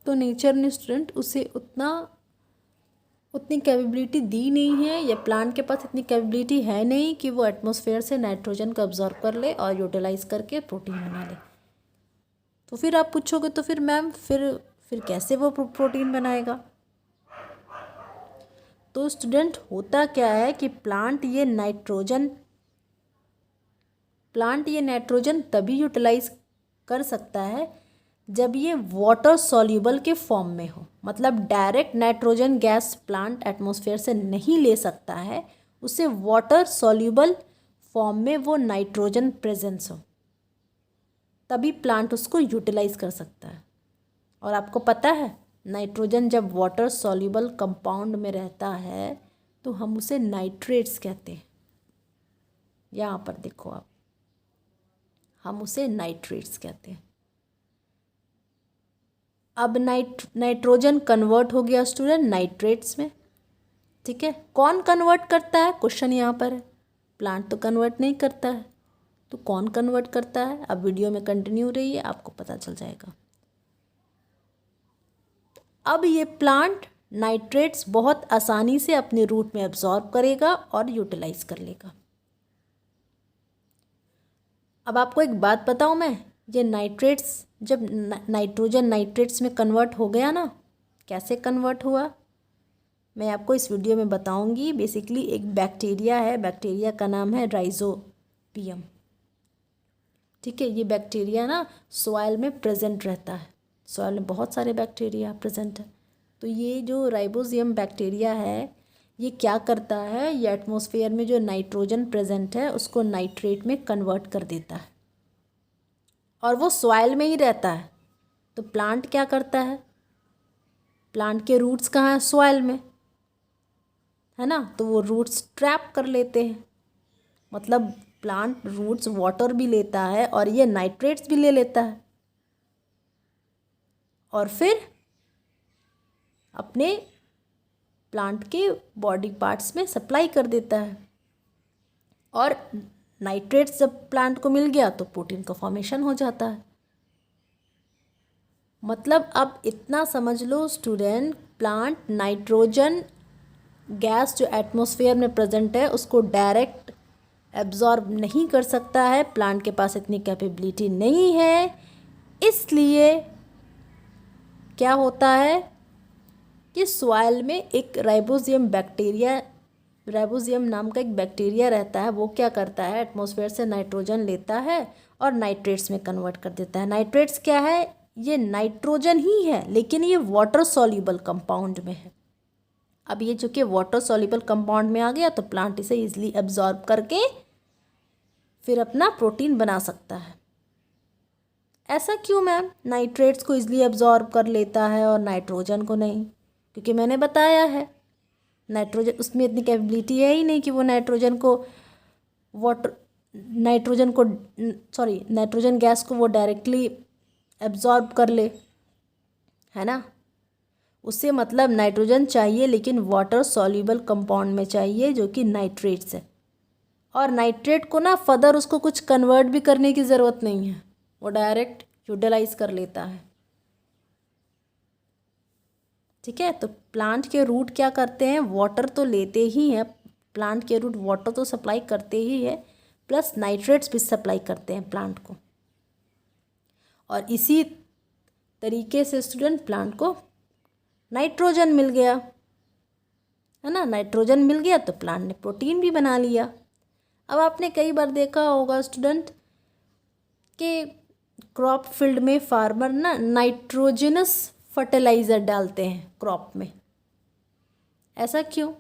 तो नेचर ने स्टूडेंट उसे उतनी कैपेबिलिटी दी नहीं है, या प्लांट के पास इतनी कैपेबिलिटी है नहीं कि वो एटमॉस्फेयर से नाइट्रोजन को अब्जॉर्ब कर ले और यूटिलाइज करके प्रोटीन बना ले। तो फिर आप पूछोगे तो फिर मैम फिर कैसे वो प्रोटीन बनाएगा? तो स्टूडेंट होता क्या है कि प्लांट ये नाइट्रोजन तभी यूटिलाइज कर सकता है जब ये वाटर सॉल्यूबल के फॉर्म में हो। मतलब direct nitrogen gas plant atmosphere से नहीं ले सकता है, उसे वाटर सॉल्यूबल फॉर्म में वो नाइट्रोजन प्रेजेंस हो, तभी प्लांट उसको यूटिलाइज कर सकता है। और आपको पता है नाइट्रोजन जब वाटर सॉल्यूबल कंपाउंड में रहता है तो हम उसे नाइट्रेट्स कहते हैं। यहाँ पर देखो आप, हम उसे नाइट्रेट्स कहते हैं। अब नाइट्रोजन कन्वर्ट हो गया स्टूडेंट नाइट्रेट्स में, ठीक है। कौन कन्वर्ट करता है, क्वेश्चन यहाँ पर है। प्लांट तो कन्वर्ट नहीं करता है, तो कौन कन्वर्ट करता है? अब वीडियो में कंटिन्यू रहिए, आपको पता चल जाएगा। अब ये प्लांट नाइट्रेट्स बहुत आसानी से अपने रूट में एब्जॉर्ब करेगा और यूटिलाइज कर लेगा। अब आपको एक बात बताऊं मैं, ये नाइट्रेट्स जब नाइट्रोजन नाइट्रेट्स में कन्वर्ट हो गया ना, कैसे कन्वर्ट हुआ मैं आपको इस वीडियो में बताऊंगी। बेसिकली एक बैक्टीरिया है, बैक्टीरिया का नाम है राइजोबियम, ठीक है। ये बैक्टीरिया ना सॉइल में प्रेजेंट रहता है, सॉइल में बहुत सारे बैक्टीरिया प्रेजेंट है। तो ये जो राइबोजियम बैक्टीरिया है ये क्या करता है, ये एटमॉस्फेयर में जो नाइट्रोजन प्रेजेंट है उसको नाइट्रेट में कन्वर्ट कर देता है, और वो सॉइल में ही रहता है। तो प्लांट क्या करता है, प्लांट के रूट्स कहाँ हैं, सॉइल में है ना, तो वो रूट्स ट्रैप कर लेते हैं। मतलब प्लांट रूट्स वाटर भी लेता है और ये नाइट्रेट्स भी ले लेता है, और फिर अपने प्लांट के बॉडी पार्ट्स में सप्लाई कर देता है। और नाइट्रेट्स जब प्लांट को मिल गया तो प्रोटीन का फॉर्मेशन हो जाता है। मतलब अब इतना समझ लो स्टूडेंट, प्लांट नाइट्रोजन गैस जो एटमॉस्फेयर में प्रेजेंट है उसको डायरेक्ट एब्जॉर्ब नहीं कर सकता है, प्लांट के पास इतनी कैपेबिलिटी नहीं है। इसलिए क्या होता है कि सॉइल में एक राइबोजियम नाम का एक बैक्टीरिया रहता है। वो क्या करता है, एटमॉस्फेयर से नाइट्रोजन लेता है और नाइट्रेट्स में कन्वर्ट कर देता है। नाइट्रेट्स क्या है, ये नाइट्रोजन ही है लेकिन ये वाटर सॉल्यूबल कंपाउंड में है। अब ये चूँकि वाटर सॉल्यूबल कंपाउंड में आ गया तो प्लांट इसे इजीली एब्जॉर्ब करके फिर अपना प्रोटीन बना सकता है। ऐसा क्यों मैम, नाइट्रेट्स को इजीली एब्जॉर्ब कर लेता है और नाइट्रोजन को नहीं? क्योंकि मैंने बताया है नाइट्रोजन, उसमें इतनी कैपेबिलिटी है ही नहीं कि वो नाइट्रोजन गैस को वो डायरेक्टली एब्जॉर्ब कर ले, है ना। उससे मतलब नाइट्रोजन चाहिए लेकिन वाटर सॉल्यूबल कंपाउंड में चाहिए जो कि नाइट्रेट्स है। और नाइट्रेट को ना फर्दर उसको कुछ कन्वर्ट भी करने की ज़रूरत नहीं है, वो डायरेक्ट यूटिलाइज कर लेता है, ठीक है। तो प्लांट के रूट क्या करते हैं, वाटर तो लेते ही हैं, प्लांट के रूट वाटर तो सप्लाई करते ही है, प्लस नाइट्रेट्स भी सप्लाई करते हैं प्लांट को। और इसी तरीके से स्टूडेंट प्लांट को नाइट्रोजन मिल गया, है ना। नाइट्रोजन मिल गया तो प्लांट ने प्रोटीन भी बना लिया। अब आपने कई बार देखा होगा स्टूडेंट कि क्रॉप फील्ड में फार्मर ना नाइट्रोजनस फर्टिलाइज़र डालते हैं क्रॉप में। ऐसा क्यों?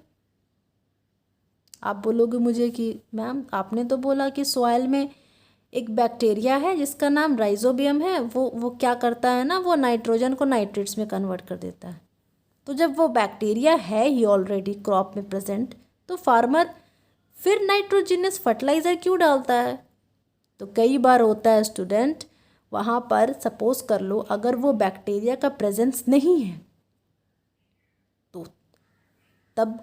आप बोलोगे मुझे कि मैम आपने तो बोला कि सॉइल में एक बैक्टीरिया है जिसका नाम राइजोबियम है, वो क्या करता है ना, वो नाइट्रोजन को नाइट्रेट्स में कन्वर्ट कर देता है। तो जब वो बैक्टीरिया है ही ऑलरेडी क्रॉप में प्रेजेंट, तो फार्मर फिर नाइट्रोजनस फर्टिलाइज़र क्यों डालता है? तो कई बार होता है स्टूडेंट, वहाँ पर सपोज कर लो अगर वो बैक्टीरिया का प्रेजेंस नहीं है तो तब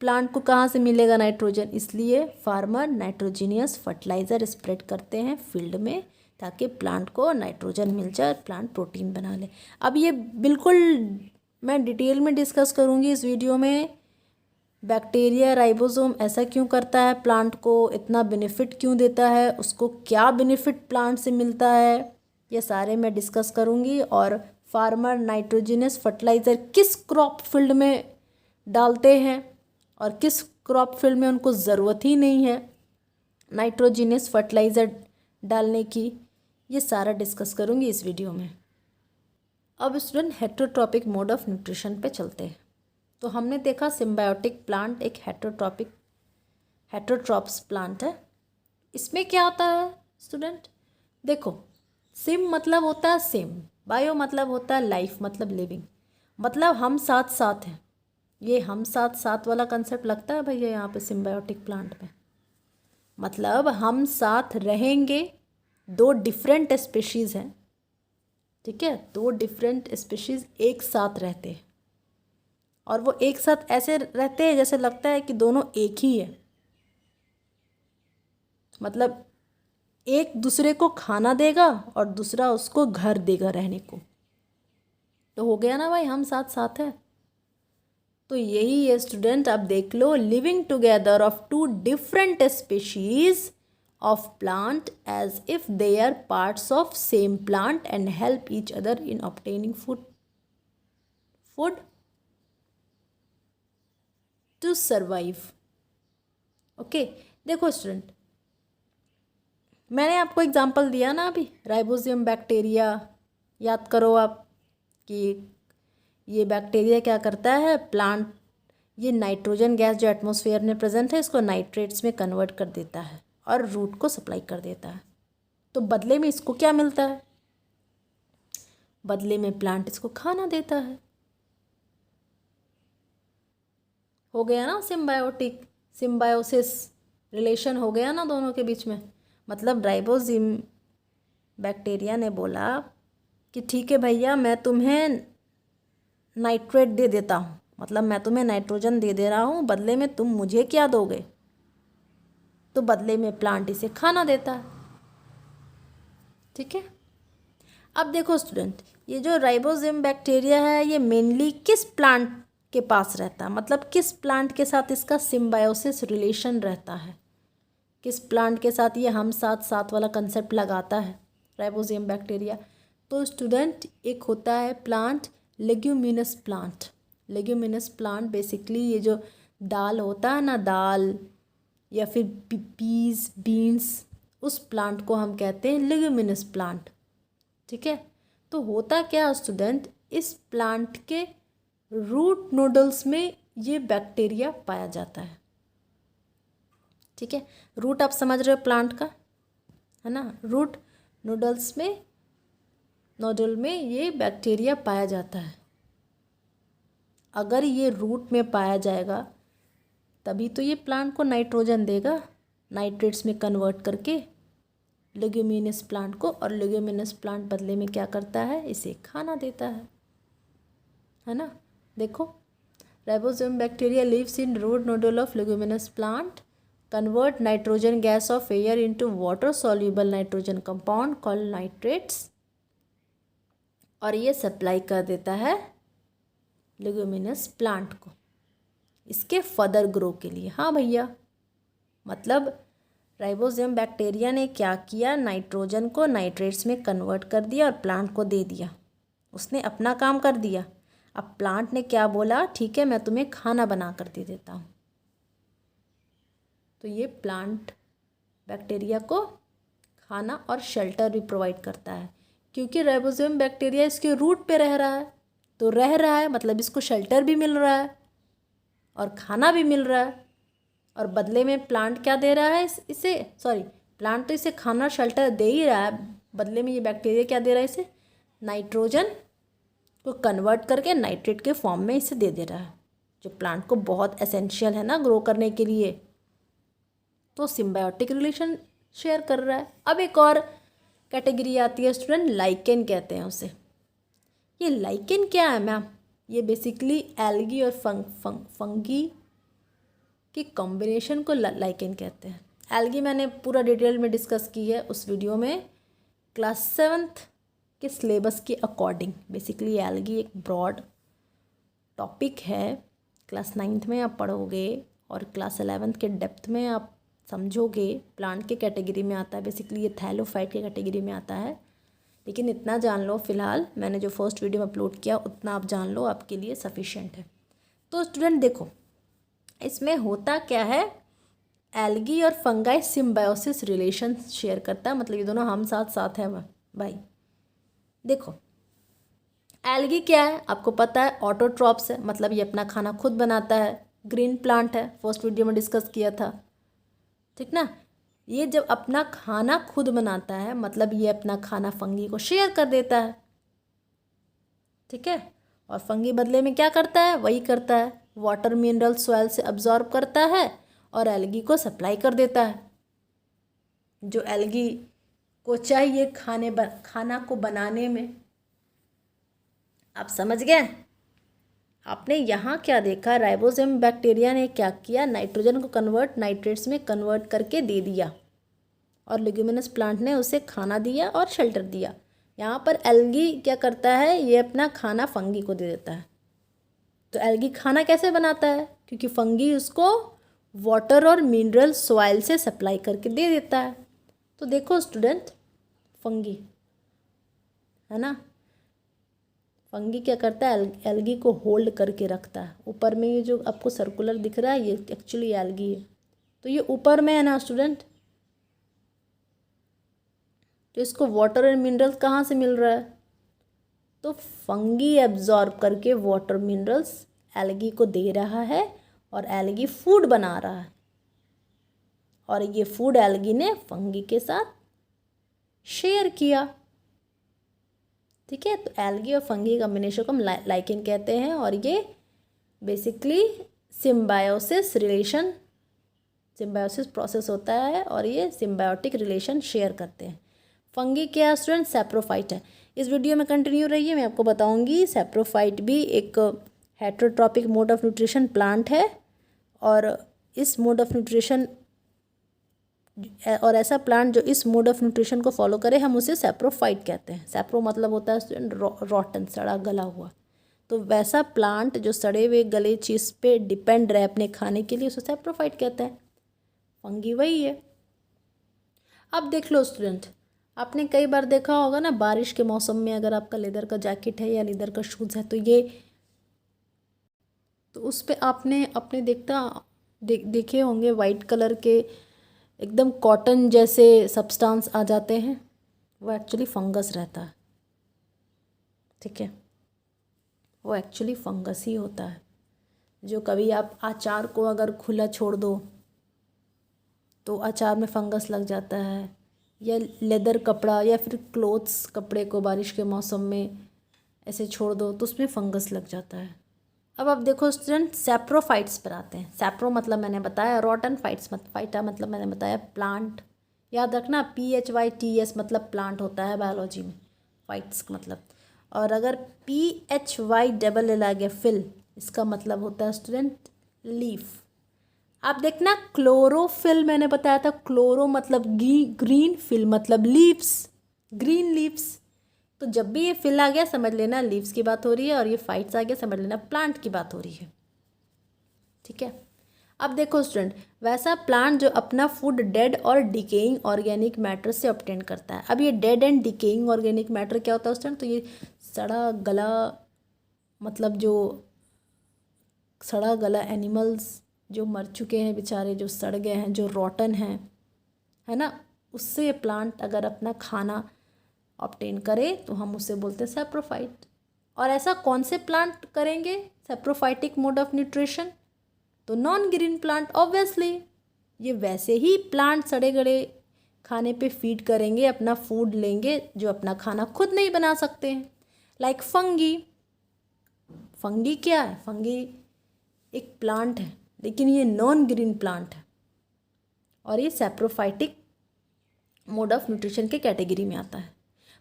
प्लांट को कहाँ से मिलेगा नाइट्रोजन? इसलिए फार्मर नाइट्रोजीनियस फर्टिलाइज़र स्प्रेड करते हैं फील्ड में ताकि प्लांट को नाइट्रोजन मिल जाए और प्लांट प्रोटीन बना ले। अब ये बिल्कुल मैं डिटेल में डिस्कस करूँगी इस वीडियो में, बैक्टीरिया राइबोसोम ऐसा क्यों करता है, प्लांट को इतना बेनिफिट क्यों देता है, उसको क्या बेनिफिट प्लांट से मिलता है, ये सारे मैं डिस्कस करूँगी। और फार्मर नाइट्रोजनस फर्टिलाइज़र किस क्रॉप फील्ड में डालते हैं और किस क्रॉप फील्ड में उनको ज़रूरत ही नहीं है नाइट्रोजनस फर्टिलाइज़र डालने की, ये सारा डिस्कस करूँगी इस वीडियो में। अब student heterotrophic mode of nutrition पे चलते हैं। तो हमने देखा सिम्बायोटिक प्लांट एक हेटेरोट्रॉप्स प्लांट है। इसमें क्या होता है स्टूडेंट, देखो सिम मतलब होता है सेम, बायो मतलब होता है लाइफ मतलब लिविंग, मतलब हम साथ साथ हैं। ये हम साथ साथ वाला कंसेप्ट लगता है भैया यहाँ पे सिम्बायोटिक प्लांट में, मतलब हम साथ रहेंगे। दो डिफरेंट स्पीशीज़ हैं, ठीक है, दो डिफरेंट स्पीशीज़ एक साथ रहते हैं और वो एक साथ ऐसे रहते हैं जैसे लगता है कि दोनों एक ही है, मतलब एक दूसरे को खाना देगा और दूसरा उसको घर देगा रहने को, तो हो गया ना भाई, हम साथ साथ है। तो यही है स्टूडेंट, अब देख लो, living together of two different species of plant as if they are parts of same plant and help each other in obtaining food to survive. Okay, देखो स्टूडेंट, मैंने आपको एग्जांपल दिया ना अभी, राइबोसोम बैक्टीरिया, याद करो आप कि ये बैक्टीरिया क्या करता है, प्लांट ये नाइट्रोजन गैस जो एटमॉस्फेयर में प्रेजेंट है इसको नाइट्रेट्स में कन्वर्ट कर देता है और रूट को सप्लाई कर देता है। तो बदले में इसको क्या मिलता है, बदले में प्लांट इसको खाना देता है। हो गया ना सिम्बायोटिक, सिम्बायोसिस रिलेशन हो गया ना दोनों के बीच में। मतलब राइबोसोम बैक्टीरिया ने बोला कि ठीक है भैया, मैं तुम्हें नाइट्रेट दे देता हूँ, मतलब मैं तुम्हें नाइट्रोजन दे दे रहा हूँ, बदले में तुम मुझे क्या दोगे, तो बदले में प्लांट इसे खाना देता है। ठीक है, अब देखो स्टूडेंट, ये जो राइबोसोम बैक्टीरिया है ये मेनली किस प्लांट के पास रहता है, मतलब किस प्लांट के साथ इसका सिम्बायोसिस रिलेशन रहता है, किस प्लांट के साथ ये हम साथ साथ वाला कंसेप्ट लगाता है राइबोसोम बैक्टीरिया। तो स्टूडेंट एक होता है plant leguminous plant. Leguminous plant basically ये जो दाल होता है ना, दाल या फिर पीज बीन्स, उस प्लांट को हम कहते हैं लेग्यूमिनस प्लांट। ठीक है, तो होता क्या स्टूडेंट, इस प्लांट के रूट नोडल्स में ये बैक्टीरिया पाया जाता है। ठीक है, रूट आप समझ रहे हो प्लांट का, है ना, रूट नोडल्स में, नोडल में ये बैक्टीरिया पाया जाता है। अगर ये रूट में पाया जाएगा तभी तो ये प्लांट को नाइट्रोजन देगा, नाइट्रेट्स में कन्वर्ट करके लेग्यूमिनस प्लांट को, और लेग्यूमिनस प्लांट बदले में क्या करता है, इसे खाना देता है ना। देखो, ribosome bacteria lives in root nodal of leguminous plant, convert nitrogen gas of air into water soluble nitrogen compound called nitrates, और ये सप्लाई कर देता है लेग्यूमिनस प्लांट को इसके फर्दर ग्रो के लिए। हाँ भैया, मतलब राइबोसोम बैक्टीरिया ने क्या किया, नाइट्रोजन को नाइट्रेट्स में कन्वर्ट कर दिया और प्लांट को दे दिया, उसने अपना काम कर दिया। अब प्लांट ने क्या बोला, ठीक है मैं तुम्हें खाना बना कर दे देता हूँ। तो ये प्लांट बैक्टीरिया को खाना और शेल्टर भी प्रोवाइड करता है, क्योंकि राइबोसोम बैक्टीरिया इसके रूट पे रह रहा है, तो रह रहा है मतलब इसको शेल्टर भी मिल रहा है और खाना भी मिल रहा है, और बदले में प्लांट क्या दे रहा है इसे, सॉरी, प्लांट तो इसे खाना शेल्टर दे ही रहा है, बदले में ये बैक्टीरिया क्या दे रहा है, इसे नाइट्रोजन को कन्वर्ट करके नाइट्रेट के फॉर्म में इसे दे रहा है, जो प्लांट को बहुत एसेंशियल है ना ग्रो करने के लिए। तो सिम्बायोटिक रिलेशन शेयर कर रहा है। अब एक और कैटेगरी आती है स्टूडेंट, लाइकेन कहते हैं उसे। ये लाइकेन क्या है मैम, ये बेसिकली एल्गी और फंगी की कॉम्बिनेशन को लाइकेन कहते हैं। एल्गी मैंने पूरा डिटेल में डिस्कस की है उस वीडियो में क्लास 7th के सिलेबस के अकॉर्डिंग बेसिकली एल्गी एक ब्रॉड टॉपिक है। क्लास 9th में आप पढ़ोगे और क्लास 11th के डेप्थ में आप समझोगे। प्लांट के कैटेगरी में आता है, बेसिकली ये थैलोफाइट के कैटेगरी में आता है। लेकिन इतना जान लो फ़िलहाल, मैंने जो फर्स्ट वीडियो में अपलोड किया उतना आप जान लो, आपके लिए सफिशेंट है। तो स्टूडेंट देखो इसमें होता क्या है, एल्गी और फंगाई सिम्बायोसिस रिलेशन शेयर करता है, मतलब ये दोनों हम साथ साथ है भाई। देखो एल्गी क्या है आपको पता है, ऑटोट्रॉप्स है, मतलब ये अपना खाना खुद बनाता है, ग्रीन प्लांट है, फर्स्ट वीडियो में डिस्कस किया था, ठीक ना। ये जब अपना खाना खुद बनाता है मतलब ये अपना खाना फंगी को शेयर कर देता है, ठीक है। और फंगी बदले में क्या करता है, वही करता है, वाटर मिनरल सॉइल से अब्जॉर्ब करता है और एल्गी को सप्लाई कर देता है। जो एल्गी को चाहिए खाना को बनाने में। आप समझ गए। आपने यहाँ क्या देखा, राइबोसोम बैक्टीरिया ने क्या किया, नाइट्रोजन को नाइट्रेट्स में कन्वर्ट करके दे दिया और लेग्यूमिनस प्लांट ने उसे खाना दिया और शेल्टर दिया। यहाँ पर एल्गी क्या करता है, ये अपना खाना फंगी को दे देता है। तो एल्गी खाना कैसे बनाता है, क्योंकि फंगी उसको वाटर और मिनरल सॉइल से सप्लाई करके दे देता है। तो देखो स्टूडेंट, फंगी है ना, फंगी क्या करता है, एल्गी को होल्ड करके रखता है। ऊपर में ये जो आपको सर्कुलर दिख रहा है ये एक्चुअली एल्गी है, तो ये ऊपर में है ना स्टूडेंट। तो इसको वाटर और मिनरल्स कहाँ से मिल रहा है, तो फंगी एब्जॉर्ब करके वाटर मिनरल्स एल्गी को दे रहा है और एल्गी फूड बना रहा है और ये फूड एल्गी ने फंगी के साथ शेयर किया, ठीक है। तो एल्गी और फंगी कॉम्बिनेशन को हम लाइकेन कहते हैं और ये बेसिकली सिम्बायोसिस प्रोसेस होता है और ये सिम्बायोटिक रिलेशन शेयर करते हैं। फंगी क्या है स्टूडेंट, सैप्रोफाइट है। इस वीडियो में कंटिन्यू रहिए, मैं आपको बताऊंगी सैप्रोफाइट भी एक heterotrophic mode of nutrition plant है और इस मोड ऑफ न्यूट्रिशन और ऐसा प्लांट जो इस मोड ऑफ न्यूट्रिशन को फॉलो करे हम उसे सैप्रोफाइट कहते हैं। सैप्रो मतलब होता है स्टूडेंट रॉटन, सड़ा गला हुआ। तो वैसा प्लांट जो सड़े हुए गले चीज़ पे डिपेंड रहे अपने खाने के लिए उसे सैप्रोफाइट कहते हैं। फंगी वही है। अब देख लो स्टूडेंट, आपने कई बार देखा होगा ना बारिश के मौसम में अगर आपका लेदर का जैकेट है या लेदर का शूज़ है तो उस पर आपने अपने देखे होंगे वाइट कलर के एकदम कॉटन जैसे सब्सटेंस आ जाते हैं, वो एक्चुअली फंगस रहता है, ठीक है। वो एक्चुअली फंगस ही होता है। जो कभी आप अचार को अगर खुला छोड़ दो तो अचार में फंगस लग जाता है, या लेदर कपड़ा या फिर क्लोथ्स कपड़े को बारिश के मौसम में ऐसे छोड़ दो तो उसमें फंगस लग जाता है। अब आप देखो स्टूडेंट, सैप्रोफाइट्स पर आते हैं। सैप्रो मतलब मैंने बताया रॉटन, फाइटा मतलब मैंने बताया प्लांट। याद रखना PHYTS मतलब प्लांट होता है बायोलॉजी में, फाइट्स मतलब। और अगर PHY आ गया फिल, इसका मतलब होता है स्टूडेंट लीफ। आप देखना क्लोरोफिल मैंने बताया था, क्लोरो मतलब ग्रीन, फिल मतलब लीव्स, ग्रीन लीव्स। तो जब भी ये फिल आ गया समझ लेना लीव्स की बात हो रही है और ये फाइट्स आ गया समझ लेना प्लांट की बात हो रही है, ठीक है। अब देखो स्टूडेंट, वैसा प्लांट जो अपना फूड डेड और डिकेइंग ऑर्गेनिक मैटर से ऑब्टेन करता है। अब ये dead and decaying organic matter क्या होता है स्टूडेंट, तो ये सड़ा गला, मतलब जो सड़ा गला एनिमल्स जो मर चुके हैं बेचारे, जो सड़ गए हैं, जो रॉटन हैं, है ना, उससे ये प्लांट अगर अपना खाना ऑब्टेन करे तो हम उसे बोलते हैं सैप्रोफाइट। और ऐसा कौन से प्लांट करेंगे सैप्रोफाइटिक मोड ऑफ न्यूट्रिशन, तो नॉन ग्रीन प्लांट ऑब्वियसली। ये वैसे ही प्लांट सड़े गड़े खाने पे फीड करेंगे, अपना फूड लेंगे जो अपना खाना खुद नहीं बना सकते हैं, लाइक फंगी। फंगी क्या है, फंगी एक प्लांट है लेकिन ये नॉन ग्रीन प्लांट है और ये सैप्रोफाइटिक मोड ऑफ न्यूट्रिशन के कैटेगरी में आता है।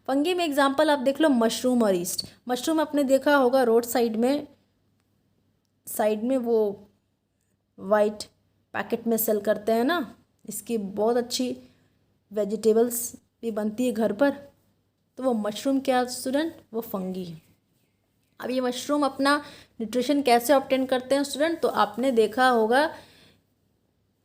फंगी में एग्जांपल आप देख लो मशरूम और ईस्ट। मशरूम आपने देखा होगा रोड साइड में वो वाइट पैकेट में सेल करते हैं ना, इसकी बहुत अच्छी वेजिटेबल्स भी बनती है घर पर, तो वो मशरूम क्या स्टूडेंट, वो फंगी है। अब ये मशरूम अपना न्यूट्रिशन कैसे ऑब्टेन करते हैं स्टूडेंट, तो आपने देखा होगा,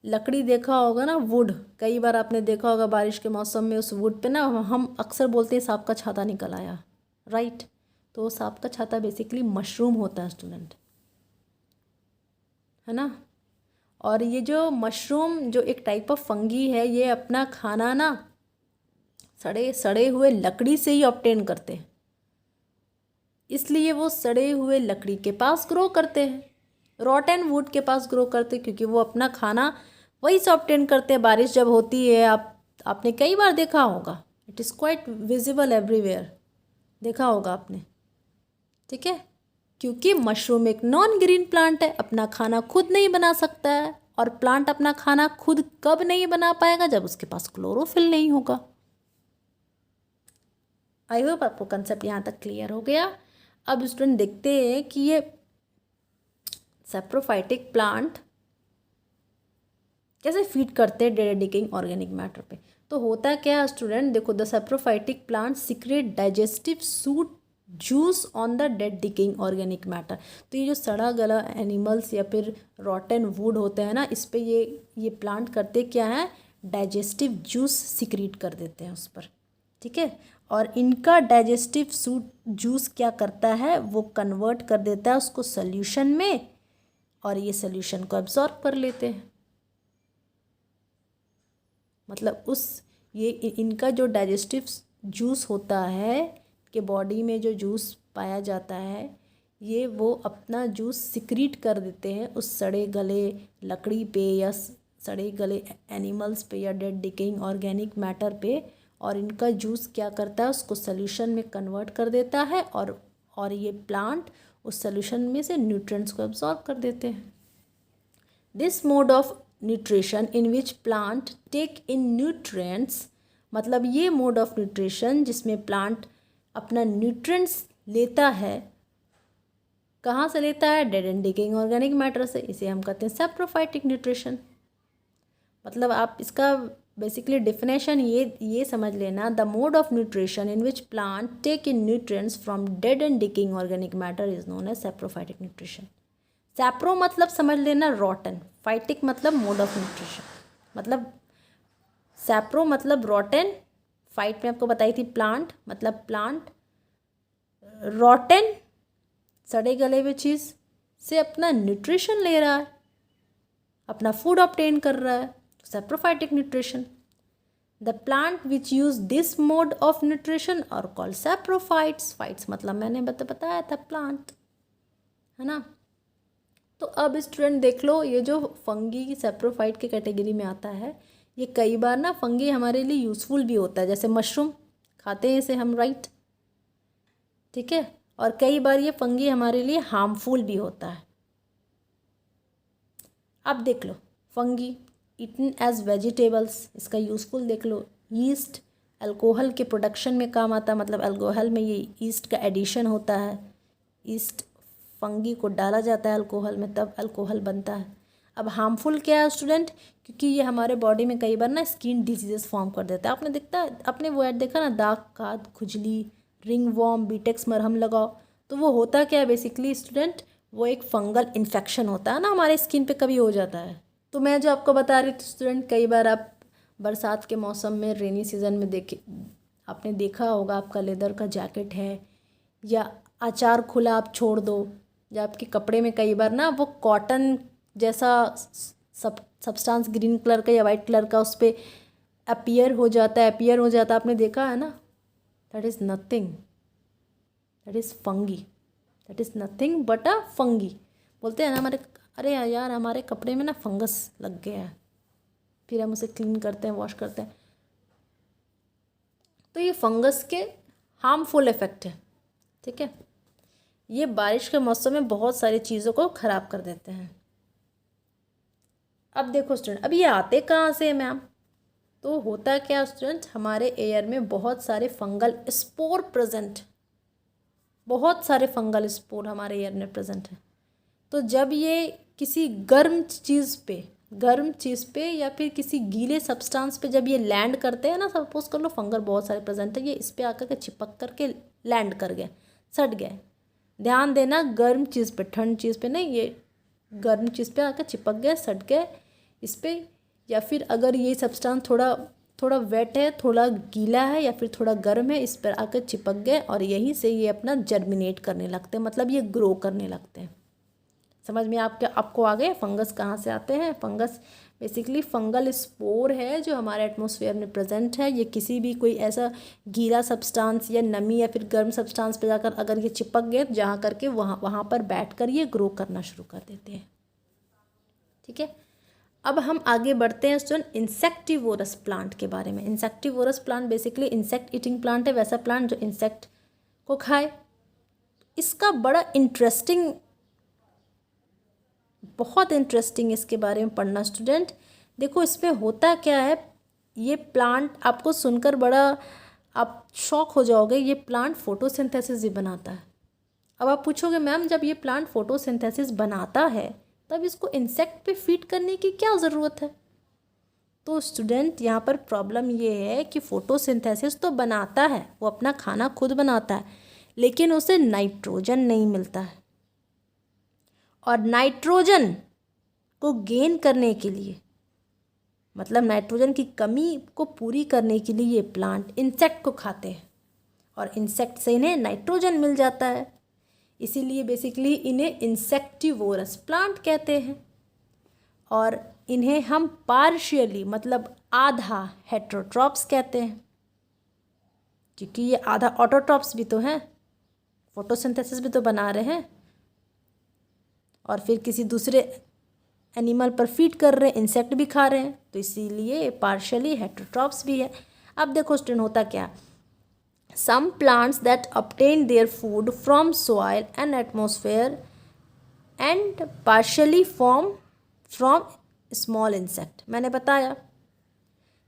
लकड़ी देखा होगा ना, वुड, कई बार आपने देखा होगा बारिश के मौसम में उस वुड पे ना हम अक्सर बोलते हैं सांप का छाता निकल आया, राइट। तो सांप का छाता बेसिकली मशरूम होता है स्टूडेंट, है ना। और ये जो मशरूम जो एक टाइप ऑफ फंगी है, ये अपना खाना ना सड़े हुए लकड़ी से ही ऑब्टेन करते हैं, इसलिए वो सड़े हुए लकड़ी के पास ग्रो करते हैं, रॉटन वुड के पास ग्रो करते हैं, क्योंकि वो अपना खाना वही से ऑब्टेन करते हैं। बारिश जब होती है, आपने कई बार देखा होगा, it is quite visible everywhere, देखा होगा आपने, ठीक है। क्योंकि मशरूम एक नॉन ग्रीन प्लांट है, अपना खाना खुद नहीं बना सकता है, और प्लांट अपना खाना खुद कब नहीं बना पाएगा, जब उसके पास क्लोरोफिल नहीं होगा। आई होप आपको कंसेप्ट यहाँ तक क्लियर हो गया। अब स्टूडेंट देखते हैं कि ये सैप्रोफाइटिक प्लांट कैसे फीड करते हैं डेड डिकेइंग ऑर्गेनिक मैटर पे। तो होता क्या है स्टूडेंट, देखो, the saprophytic plant secret digestive suit juice on the dead decaying organic matter. तो ये जो सड़ा गला एनिमल्स या फिर रॉटन वुड होते हैं ना, इस पे ये प्लांट करते क्या है, डाइजेस्टिव जूस सिक्रीट कर देते हैं उस पर, ठीक है। और इनका डाइजेस्टिव सूट जूस क्या करता है, वो कन्वर्ट कर देता है उसको सोल्यूशन में, और ये सोल्यूशन को एब्जॉर्ब कर लेते हैं। मतलब इनका जो डाइजेस्टिव जूस होता है कि बॉडी में जो जूस पाया जाता है, ये वो अपना जूस सिक्रीट कर देते हैं उस सड़े गले लकड़ी पे या सड़े गले एनिमल्स पे या डेड डिकेइंग ऑर्गेनिक मैटर पे, और इनका जूस क्या करता है, उसको सोल्यूशन में कन्वर्ट कर देता है, और ये प्लांट उस सोल्यूशन में से न्यूट्रिएंट्स को एब्जॉर्ब कर देते हैं। This mode of nutrition in which plant take in nutrients, मतलब ये मोड ऑफ न्यूट्रिशन जिसमें प्लांट अपना न्यूट्रिएंट्स लेता है, कहाँ से लेता है, dead and decaying organic matter से, इसे हम कहते हैं सैप्रोफाइटिक न्यूट्रिशन। मतलब आप इसका बेसिकली डेफिनेशन ये समझ लेना, the mode of nutrition in which plant take in nutrients from dead and decaying organic matter is known as saprophytic nutrition. Sapro मतलब समझ लेना रॉटन, फाइटिक मतलब मोड ऑफ न्यूट्रिशन, मतलब सैप्रो मतलब रॉटन, फाइट में आपको बताई थी प्लांट, मतलब प्लांट रॉटन सड़े गले हुए चीज़ से अपना न्यूट्रिशन ले रहा है, अपना फूड ऑब्टेन कर रहा है, saprophytic nutrition. The plant which use this mode of nutrition are called saprophytes. Phytes मतलब मैंने बताया था प्लांट, है ना। तो अब स्टूडेंट देख लो, ये जो फंगी की सैप्रोफाइट के कैटेगरी में आता है, ये कई बार ना फंगी हमारे लिए यूज़फुल भी होता है, जैसे मशरूम खाते हैं इसे हम, राइट, ठीक है। और कई बार ये फंगी हमारे लिए हार्मफुल भी होता है। अब देख लो, फंगी ईटन एज वेजिटेबल्स, इसका यूज़फुल देख लो, यीस्ट अल्कोहल के प्रोडक्शन में काम आता है, मतलब अल्कोहल में ये ईस्ट का एडिशन होता है, ईस्ट फंगी को डाला जाता है अल्कोहल में, तब अल्कोहल बनता है। अब हार्मफुल क्या है स्टूडेंट, क्योंकि ये हमारे बॉडी में कई बार ना स्किन डिजीजेस फॉर्म कर देता है। आपने वो ऐड देखा ना, दाग काद खुजली, रिंग वॉर्म, बीटेक्स मरहम लगाओ, तो वो होता क्या है बेसिकली स्टूडेंट, वो एक फंगल इन्फेक्शन होता है ना, हमारे स्किन पे कभी हो जाता है। तो मैं जो आपको बता रही थी स्टूडेंट, कई बार आप बरसात के मौसम में, रेनी सीजन में आपने देखा होगा, आपका लेदर का जैकेट है या अचार खुला आप छोड़ दो, या आपके कपड़े में कई बार ना वो कॉटन जैसा सब्सटेंस ग्रीन कलर का या वाइट कलर का उस पर अपीयर हो जाता है, आपने देखा है ना, that is nothing, that is fungi, that is nothing but a fungi. बोलते हैं ना अरे यार हमारे कपड़े में ना फंगस लग गया है, फिर हम उसे क्लीन करते हैं, वॉश करते हैं, तो ये फंगस के हार्मफुल इफेक्ट है, ठीक है। ये बारिश के मौसम में बहुत सारी चीज़ों को ख़राब कर देते हैं। अब देखो स्टूडेंट, अब ये आते कहाँ से मैम, तो होता क्या स्टूडेंट, हमारे एयर में बहुत सारे फंगल स्पोर प्रेजेंट, बहुत सारे फंगल स्पोर हमारे एयर में प्रेजेंट हैं। तो जब ये किसी गर्म चीज़ पे गर्म चीज़ पे या फिर किसी गीले सब्सटेंस पे जब ये लैंड करते हैं ना, सपोज कर लो फंगल बहुत सारे प्रेजेंट है, ये इस पे आकर के चिपक करके लैंड कर गए, सट गए। ध्यान देना, गर्म चीज़ पे, ठंड चीज़ पे नहीं, ये गर्म चीज़ पे आकर चिपक गए, सट गए इस पे। या फिर अगर ये सब्सटेंस थोड़ा थोड़ा वेट है, थोड़ा गीला है या फिर थोड़ा गर्म है, इस पर आकर चिपक गए और यहीं से ये अपना जर्मिनेट करने लगते हैं, मतलब ये ग्रो करने लगते हैं। समझ में आपको आ गए फंगस कहाँ से आते हैं? फंगस बेसिकली फंगल स्पोर है जो हमारे एटमॉस्फेयर में प्रेजेंट है। ये किसी भी कोई ऐसा गीला सब्सटेंस या नमी या फिर गर्म सब्सटेंस पे जाकर अगर ये चिपक गए तो जहाँ करके वहाँ पर बैठ कर ये ग्रो करना शुरू कर देते हैं। ठीक है, अब हम आगे बढ़ते हैं स्टूडेंट इंसेक्टिवोरस प्लांट के बारे में। Insectivorous plant basically insect eating plant है, वैसा प्लांट जो इंसेक्ट को खाए। इसका बड़ा इंटरेस्टिंग, बहुत इंटरेस्टिंग इसके बारे में पढ़ना स्टूडेंट। देखो इसमें होता क्या है, ये प्लांट आपको सुनकर बड़ा आप शॉक हो जाओगे, ये प्लांट फोटोसिंथेसिस भी बनाता है। अब आप पूछोगे मैम जब ये प्लांट फोटोसिंथेसिस बनाता है तब इसको इंसेक्ट पे फीड करने की क्या ज़रूरत है? तो स्टूडेंट यहाँ पर प्रॉब्लम ये है कि फोटोसिंथेसिस तो बनाता है, वो अपना खाना खुद बनाता है, लेकिन उसे नाइट्रोजन नहीं मिलता है। और नाइट्रोजन को गेन करने के लिए, मतलब नाइट्रोजन की कमी को पूरी करने के लिए ये प्लांट इंसेक्ट को खाते हैं और इंसेक्ट से इन्हें नाइट्रोजन मिल जाता है। इसीलिए बेसिकली इन्हें इंसेक्टिवोरस प्लांट कहते हैं। और इन्हें हम पार्शियली मतलब आधा हेटेरोट्रॉप्स कहते हैं, क्योंकि ये आधा ऑटोट्रॉप्स भी तो हैं, फोटोसिंथेसिस भी तो बना रहे हैं और फिर किसी दूसरे एनिमल पर फीड कर रहे हैं, इंसेक्ट भी खा रहे हैं, तो इसीलिए पार्शियली हेटेरोट्रॉप्स भी है। अब देखो स्टूडेंट होता क्या, some plants that obtain their food from soil and atmosphere and partially from small insect। मैंने बताया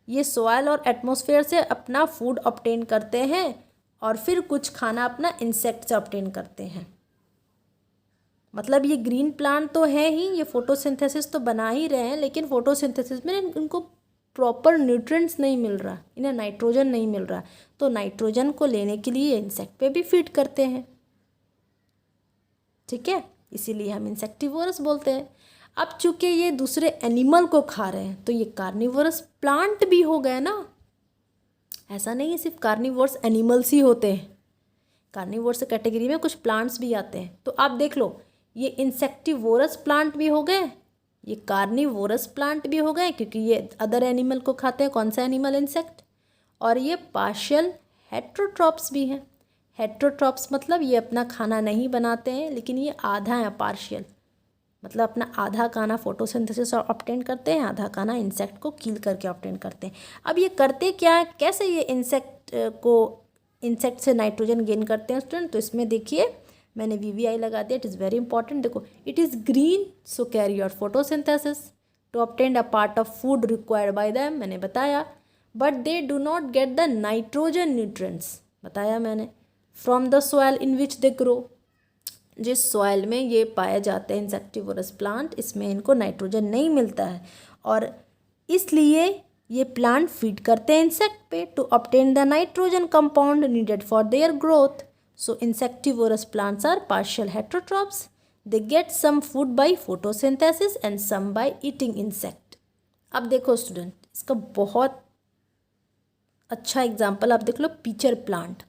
ये सॉइल और एटमॉस्फेयर से अपना फूड ऑब्टेन करते हैं और फिर कुछ खाना अपना इंसेक्ट से ऑब्टेन करते हैं। मतलब ये ग्रीन प्लांट तो है ही, ये फोटोसिंथेसिस तो बना ही रहे हैं, लेकिन फोटोसिंथेसिस में इनको प्रॉपर न्यूट्रिएंट्स नहीं मिल रहा, इन्हें नाइट्रोजन नहीं मिल रहा, तो नाइट्रोजन को लेने के लिए इंसेक्ट पे भी फीड करते हैं। ठीक है, इसीलिए हम इंसेक्टिवोरस बोलते हैं। अब चूंकि ये दूसरे एनिमल को खा रहे हैं तो ये कार्निवोरस प्लांट भी हो गए ना। ऐसा नहीं है सिर्फ कार्निवोरस एनिमल्स ही होते हैं, कार्निवोरस कैटेगरी में कुछ प्लांट्स भी आते हैं। तो आप देख लो, ये इंसेक्टिवोरस प्लांट भी हो गए, ये कार्निवोरस प्लांट भी हो गए क्योंकि ये अदर एनिमल को खाते हैं। कौन सा एनिमल? इंसेक्ट। और ये पार्शियल हेटेरोट्रॉप्स भी हैं। हेटेरोट्रॉप्स मतलब ये अपना खाना नहीं बनाते हैं, लेकिन ये आधा है, पार्शियल मतलब अपना आधा खाना फोटोसिंथेसिस और ऑब्टेन करते हैं, आधा खाना इंसेक्ट को किल करके ऑब्टेन करते हैं। अब ये करते क्या है, कैसे ये इंसेक्ट से नाइट्रोजन गेन करते हैं स्टूडेंट? तो इसमें देखिए मैंने VVI लगा दिया, इट इज़ वेरी इंपॉर्टेंट। देखो, it is green so carry out photosynthesis to obtain a part of food required by them, मैंने बताया। But they do not get the nitrogen nutrients, बताया मैंने, from the soil in which they grow. जिस soil में ये पाए जाते हैं इंसेक्टिवोरस प्लांट, इसमें इनको नाइट्रोजन नहीं मिलता है और इसलिए ये प्लांट फीड करते हैं इंसेक्ट पे to obtain the nitrogen compound needed for their growth. So insectivorous plants are partial heterotrophs. They get some food by photosynthesis and some by eating insect. अब देखो स्टूडेंट, इसका बहुत अच्छा एग्जाम्पल आप देख लो, पीचर प्लांट।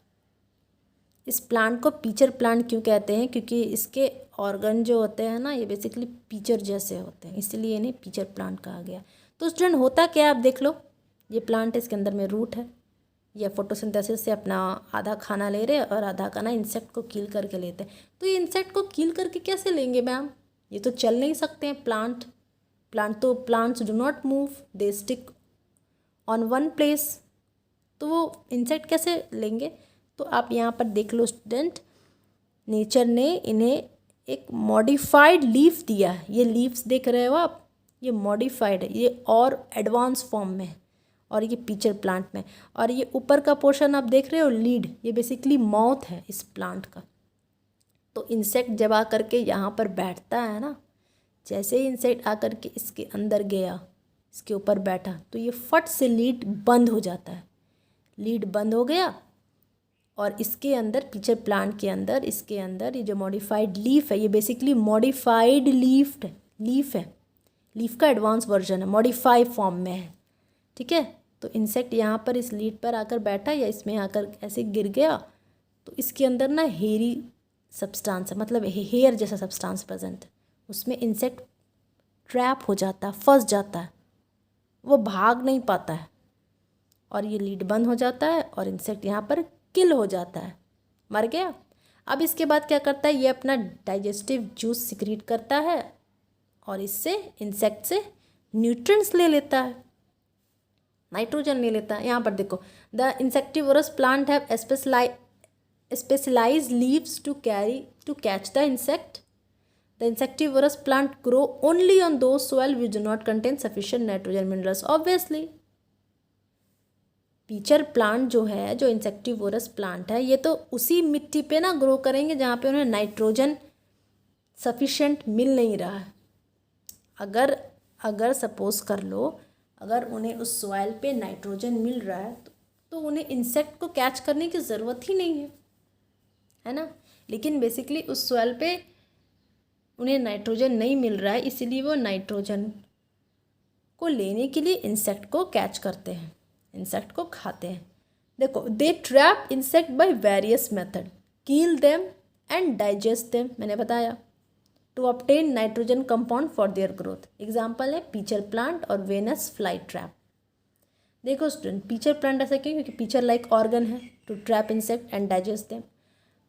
इस plant को pitcher plant क्यों कहते हैं? क्योंकि इसके ऑर्गन जो होते हैं ना, ये बेसिकली पीचर जैसे होते हैं, इसलिए इन्हें पीचर प्लांट कहा गया। तो स्टूडेंट होता क्या है, आप देख लो, ये प्लांट, इसके अंदर में रूट है, या फोटोसिंथेसिस से अपना आधा खाना ले रहे हैं और आधा खाना इंसेक्ट को किल करके लेते हैं। तो ये इंसेक्ट को किल करके कैसे लेंगे मैम? ये तो चल नहीं सकते हैं plants do not move, they stick on one place, तो वो इंसेक्ट कैसे लेंगे? तो आप यहाँ पर देख लो स्टूडेंट, नेचर ने इन्हें एक मॉडिफाइड लीफ दिया है। ये लीव्स देख रहे हो आप, ये मॉडिफाइड है, ये और एडवांस फॉर्म में है और ये पीचर प्लांट में। और ये ऊपर का पोर्शन आप देख रहे हो, लीड, ये बेसिकली माउथ है इस प्लांट का। तो इंसेक्ट जब आ करके यहाँ पर बैठता है ना, जैसे ही इंसेक्ट आकर के इसके अंदर गया, इसके ऊपर बैठा, तो ये फट से लीड बंद हो जाता है। लीड बंद हो गया और इसके अंदर पिक्चर प्लांट के अंदर, इसके अंदर ये जो मॉडिफाइड लीफ है, ये बेसिकली मॉडिफाइड लीफ है। लीफ का एडवांस वर्जन है, मॉडिफाइड फॉर्म में है। ठीक है, तो इंसेक्ट यहाँ पर इस लीड पर आकर बैठा या इसमें आकर ऐसे गिर गया, तो इसके अंदर ना हेयरी सब्सटेंस है, मतलब हेयर जैसा सब्सटेंस प्रेजेंट है। उसमें इंसेक्ट ट्रैप हो जाता है, फंस जाता है, वो भाग नहीं पाता है और ये लीड बंद हो जाता है और इंसेक्ट यहाँ पर किल हो जाता है, मर गया। अब इसके बाद क्या करता है, ये अपना डाइजेस्टिव जूस सिक्रीट करता है और इससे इंसेक्ट से न्यूट्रिएंट्स ले लेता है, नाइट्रोजन ले लेता है। यहाँ पर देखो, the insectivorous plant have specialised leaves to catch the insect. The insectivorous plant grow only on those soil which do not contain sufficient nitrogen minerals. Obviously, pitcher plant जो है, जो इंसेक्टिवोरस प्लांट है, ये तो उसी मिट्टी पे ना ग्रो करेंगे जहाँ पे उन्हें नाइट्रोजन सफिशेंट मिल नहीं रहा है। अगर सपोज कर लो, अगर उन्हें उस सॉइल पे नाइट्रोजन मिल रहा है तो उन्हें इंसेक्ट को कैच करने की ज़रूरत ही नहीं है ना। लेकिन बेसिकली उस सॉइल पे उन्हें नाइट्रोजन नहीं मिल रहा है, इसीलिए वो नाइट्रोजन को लेने के लिए इंसेक्ट को कैच करते हैं, इंसेक्ट को खाते हैं। देखो, they trap insect by various method, kill them and digest them, मैंने बताया, to obtain nitrogen compound for their growth. Example है पीचर प्लांट और वेनस फ्लाई ट्रैप। देखो स्टूडेंट, पीचर प्लांट ऐसा क्यों, क्योंकि पीचर लाइक ऑर्गन है to trap insect and digest them.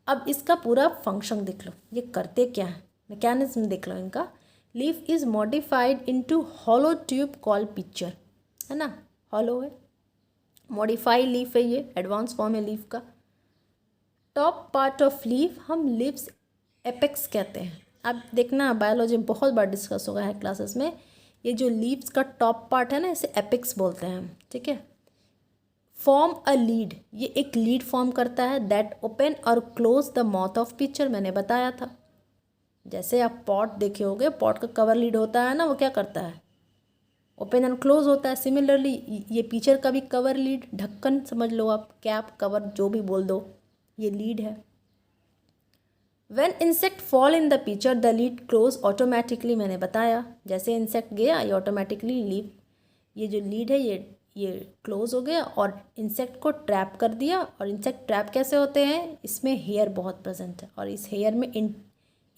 अब इसका पूरा फंक्शन देख लो, ये करते क्या है, मैकेनिज्म देख लो इनका। Leaf is modified into hollow tube call picture, है ना, हॉलो है, मॉडिफाइड लीफ है, ये एडवांस फॉर्म है लीफ का। टॉप पार्ट ऑफ लीफ हम लीव्स एपेक्स कहते हैं। अब देखना, बायोलॉजी में बहुत बार डिस्कस होगा है क्लासेस में, ये जो लीव्स का टॉप पार्ट है ना, इसे एपेक्स बोलते हैं हम, ठीक है। फॉर्म अ लीड, ये एक लीड फॉर्म करता है, दैट ओपन और close the mouth of picture, मैंने बताया था। जैसे आप पॉट देखे होगे, पॉट का कवर लीड होता है ना, वो क्या करता है, ओपन एंड क्लोज होता है। सिमिलरली ये पिक्चर का भी कवर लीड, ढक्कन समझ लो आप, कैप, कवर, जो भी बोल दो, ये लीड है। When insect fall in the picture the lead close automatically, मैंने बताया, जैसे इंसेक्ट गया ये ऑटोमेटिकली लीड, ये जो लीड है ये क्लोज हो गया और इंसेक्ट को ट्रैप कर दिया। और इंसेक्ट ट्रैप कैसे होते हैं, इसमें हेयर बहुत प्रेजेंट है और इस हेयर में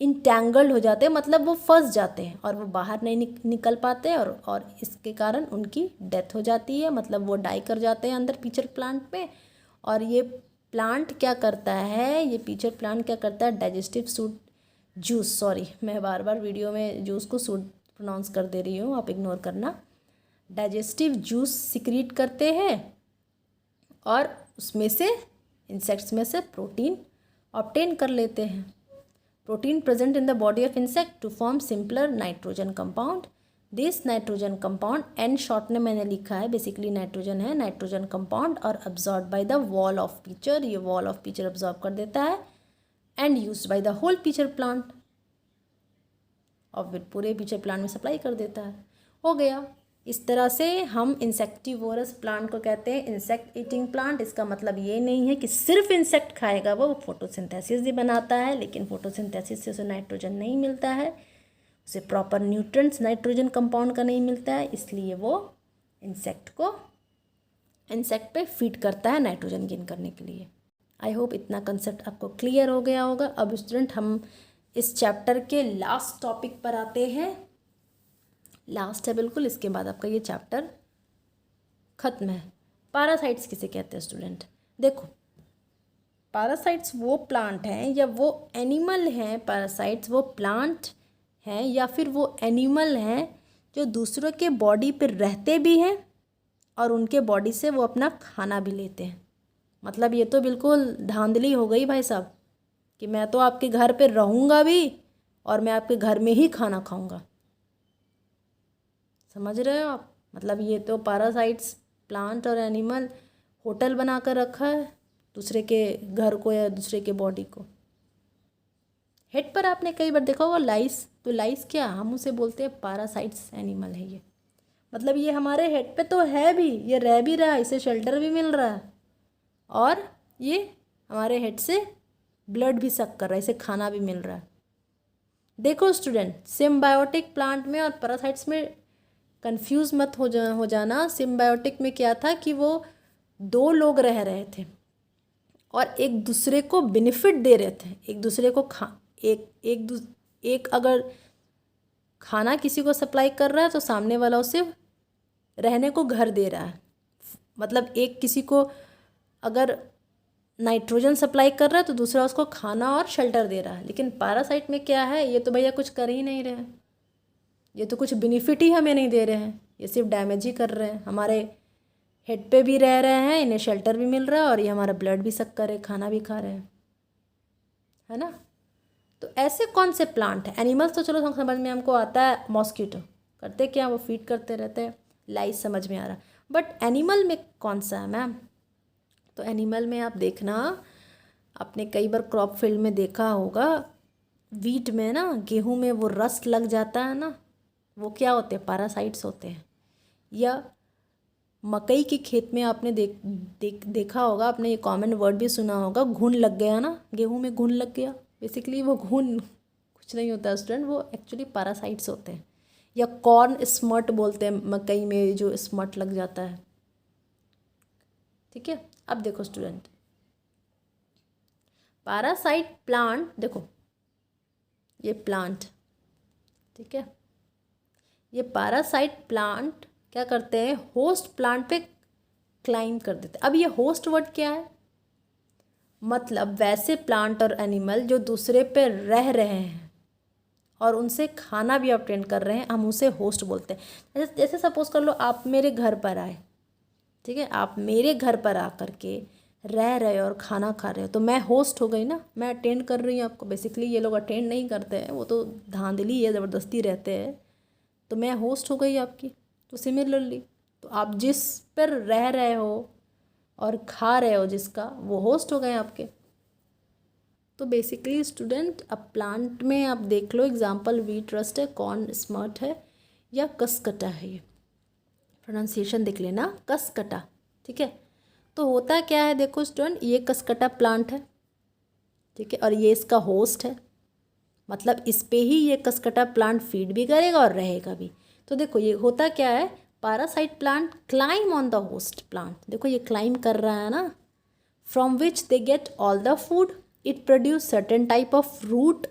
इंटैंगल्ड हो जाते हैं, मतलब वो फंस जाते हैं और वो बाहर नहीं निकल पाते हैं और इसके कारण उनकी डेथ हो जाती है, मतलब वो डाई कर जाते हैं अंदर पीचर प्लांट में। और ये प्लांट क्या करता है, ये पीचर प्लांट क्या करता है, डाइजेस्टिव सूट जूस, सॉरी मैं बार बार वीडियो में जूस को सूट प्रोनाउंस कर दे रही हूँ, आप इग्नोर करना। डाइजेस्टिव जूस सिक्रीट करते हैं और उसमें से, इंसेक्ट्स में से प्रोटीन ऑब्टेन कर लेते हैं। Protein present in the body of insect to form simpler nitrogen compound. This nitrogen compound, N short में मैंने लिखा है, बेसिकली नाइट्रोजन है, नाइट्रोजन कंपाउंड, और absorb by the wall of pitcher, ये वॉल ऑफ पिक्चर अब्जॉर्ब कर देता है, and use by the whole pitcher plant, और फिर पूरे पिक्चर प्लांट में सप्लाई कर देता है। हो गया। इस तरह से हम इंसेक्टिवोरस प्लांट को कहते हैं इंसेक्ट ईटिंग प्लांट। इसका मतलब ये नहीं है कि सिर्फ इंसेक्ट खाएगा, वो फोटोसिंथेसिस भी बनाता है, लेकिन फोटोसिंथेसिस से उसे नाइट्रोजन नहीं मिलता है, उसे प्रॉपर न्यूट्रिएंट्स नाइट्रोजन कंपाउंड का नहीं मिलता है, इसलिए वो इंसेक्ट पे फीड करता है नाइट्रोजन गेन करने के लिए। आई होप इतना कंसेप्ट आपको क्लियर हो गया होगा। अब स्टूडेंट, हम इस चैप्टर के लास्ट टॉपिक पर आते हैं, लास्ट है बिल्कुल, इसके बाद आपका ये चैप्टर ख़त्म है। पैरासाइट्स किसे कहते हैं स्टूडेंट? देखो, पैरासाइट्स वो प्लांट हैं या वो एनिमल हैं, पैरासाइट्स वो प्लांट हैं या फिर वो एनिमल हैं जो दूसरों के बॉडी पर रहते भी हैं और उनके बॉडी से वो अपना खाना भी लेते हैं। मतलब ये तो बिल्कुल धांधली हो गई भाई साहब, कि मैं तो आपके घर पे रहूँगा भी और मैं आपके घर में ही खाना खाऊँगा। समझ रहे हो आप? मतलब ये तो पैरासाइट्स, प्लांट और एनिमल होटल बनाकर रखा है दूसरे के घर को या दूसरे के बॉडी को। हेड पर आपने कई बार देखा होगा लाइस, तो लाइस क्या, हम उसे बोलते हैं पैरासाइट्स एनिमल है ये। मतलब ये हमारे हेड पे तो है भी, ये रह भी रहा है, इसे शेल्टर भी मिल रहा है और ये हमारे हेड से ब्लड भी सक कर रहा है, इसे खाना भी मिल रहा है। देखो स्टूडेंट, सिम्बायोटिक प्लांट में और पैरासाइट्स में कंफ्यूज मत हो जाना। सिम्बायोटिक में क्या था कि वो दो लोग रह रहे थे और एक दूसरे को बेनिफिट दे रहे थे, एक दूसरे को एक अगर खाना किसी को सप्लाई कर रहा है तो सामने वाला उसे रहने को घर दे रहा है। मतलब एक किसी को अगर नाइट्रोजन सप्लाई कर रहा है तो दूसरा उसको खाना और शेल्टर दे रहा है। लेकिन पैरासाइट में क्या है, ये तो भैया कुछ कर ही नहीं रहे हैं, ये तो कुछ बेनिफिट ही हमें नहीं दे रहे हैं, ये सिर्फ डैमेज ही कर रहे हैं। हमारे हेड पे भी रह रहे हैं, इन्हें शेल्टर भी मिल रहा है और ये हमारा ब्लड भी सक कर रहे, खाना भी खा रहे हैं, है ना। तो ऐसे कौन से प्लांट हैं, एनिमल्स तो चलो समझ में हमको आता है, मॉस्किटो करते क्या, वो फीड करते रहते हैं, लाइस समझ में आ रहा। बट एनिमल में कौन सा है मैम, तो एनिमल में आप देखना, आपने कई बार क्रॉप फील्ड में देखा होगा, वीट में ना, गेहूं में वो रस्ट लग जाता है ना, वो क्या होते हैं, पैरासाइट्स होते हैं। या मकई के खेत में आपने देखा होगा, आपने ये कॉमन वर्ड भी सुना होगा, घुन लग गया ना, गेहूं में घुन लग गया। बेसिकली वो घुन कुछ नहीं होता स्टूडेंट, वो एक्चुअली पैरासाइट्स होते हैं। या कॉर्न स्मट बोलते हैं, मकई में जो स्मट लग जाता है, ठीक है। अब देखो स्टूडेंट, पैरासाइट प्लांट, देखो ये प्लांट, ठीक है, ये पैरासाइट प्लांट क्या करते हैं, होस्ट प्लांट पे क्लाइम कर देते हैं। अब ये होस्ट वर्ड क्या है, मतलब वैसे प्लांट और एनिमल जो दूसरे पे रह रहे हैं और उनसे खाना भी ऑब्टेन कर रहे हैं, हम उसे होस्ट बोलते हैं। जैसे सपोज कर लो आप मेरे घर पर आए, ठीक है, आप मेरे घर पर आकर के रह रहे हो और खाना खा रहे हो, तो मैं होस्ट हो गई ना, मैं अटेंड कर रही हूँ आपको। बेसिकली ये लोग अटेंड नहीं करते हैं, वो तो धांधली है, ज़बरदस्ती रहते हैं, तो मैं होस्ट हो गई आपकी। तो सिमिलरली, तो आप जिस पर रह रहे हो और खा रहे हो जिसका, वो होस्ट हो गए आपके। तो बेसिकली स्टूडेंट, अब प्लांट में आप देख लो एग्जांपल, वीट रस्ट है, कॉर्न स्मर्ट है, या कसकटा है। ये प्रोनाउंसिएशन देख लेना, कसकटा, ठीक है। तो होता क्या है, देखो स्टूडेंट, ये कसकटा प्लांट है, ठीक है, और ये इसका होस्ट है, मतलब इस पे ही ये कसकटा प्लांट फीड भी करेगा और रहेगा भी। तो देखो ये होता क्या है, parasite plant climb on the host plant, देखो ये क्लाइम कर रहा है ना, from which they get all the food, it produce certain type of root.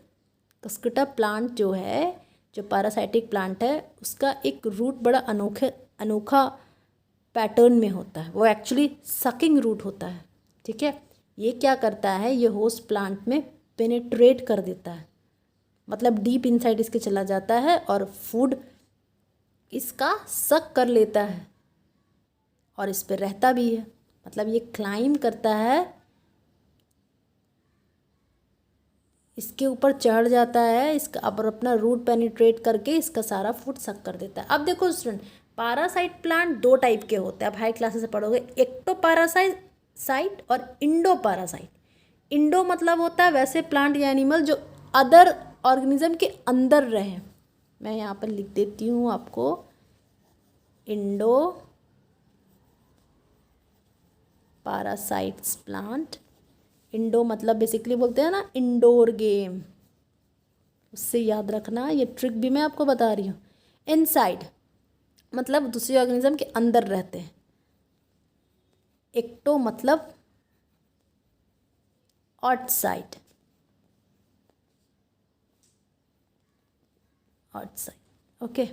Cuscuta plant जो है, जो पैरासाइटिक प्लांट है, उसका एक रूट बड़ा अनोखा पैटर्न में होता है, वो एक्चुअली सकिंग रूट होता है, ठीक है। ये क्या करता है, ये होस्ट प्लांट में पेनिट्रेट कर देता है, मतलब डीप इनसाइड इसके चला जाता है और फूड इसका सक कर लेता है और इस पर रहता भी है। मतलब ये क्लाइम करता है, इसके ऊपर चढ़ जाता है, इसका अब अपना रूट पेनिट्रेट करके इसका सारा फूड सक कर देता है। अब देखो स्टूडेंट, पैरासाइट प्लांट दो टाइप के होते हैं, आप हाई क्लासेस से पढ़ोगे, एक्टो पैरासाइट और इंडो पैरासाइट। इंडो मतलब होता है वैसे प्लांट या एनिमल जो अदर ऑर्गेनिज्म के अंदर रहे। मैं यहाँ पर लिख देती हूँ आपको, इंडो पैरासाइट्स प्लांट। इंडो मतलब बेसिकली बोलते हैं ना इंडोर गेम, उससे याद रखना, ये ट्रिक भी मैं आपको बता रही हूँ। इनसाइड मतलब दूसरे ऑर्गेनिज्म के अंदर रहते हैं। एक्टो मतलब आउटसाइड, आउटसाइड, ओके।